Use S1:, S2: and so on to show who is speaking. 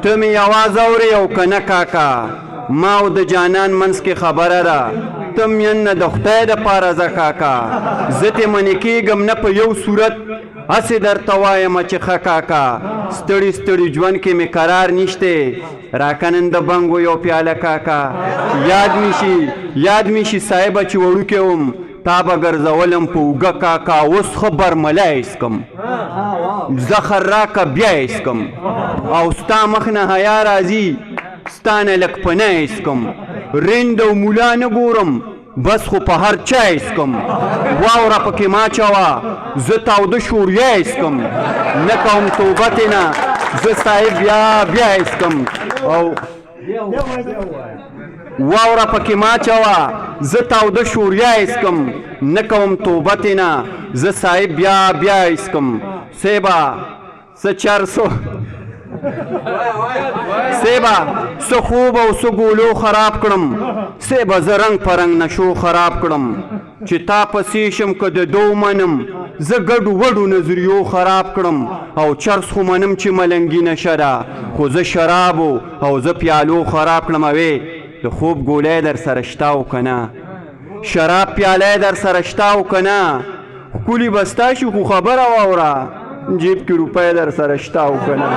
S1: ته مې یواز اورې او که نه کاکا ما او د جانان منځ کې خبره ده ته مین نه د خدای دپاره ځه کاکا زه ترې منې کېږم نه په یو صورت هسې درته وایمه چې ښه کاکا ستړي ستړي ژوند کې مې قرار نشته راکه نن د بنګو یو پیاله کاکا یاد می شي صاحبه چې وړوکی وم تا به ګرځولم په اوږه کاکا اوس ښه برمله ایسکم زخر راکه بیا ایسکم او ستا مخ نه حیا راځي ستا نه لږ پنه ایسکم رند او مولا نه ګورم بس خو په هر چا ایسکم واوره پکې ماچوه زه تاوده شوریا ایسکم نه کوم توبه تېنه زه صاحب بیا ایسکم او واوره پکې ماچوه زه تاوده شوریا ایسکم نه کوم توبه تېنه زه صاحب بیا ایسکم سیبا څه چرسو سیبا څه خوب او څه ګولو خراب کړم سیبا زه رنګ په رنګ نشو خراب کړم چې تا پسې شم که د دو منم زه ګډو وډو نظریو خراب کړم او چرس خو منم چې ملنګي نشه ده خو زه شرابو او زه پیالو خراب کړم اوې د خوب ګولی در سره شته او که نه شراب پیالی در سره شته او که نه ښکلي به ستا شي خو خبره واوره جیب کې روپۍ در سره شته او که نه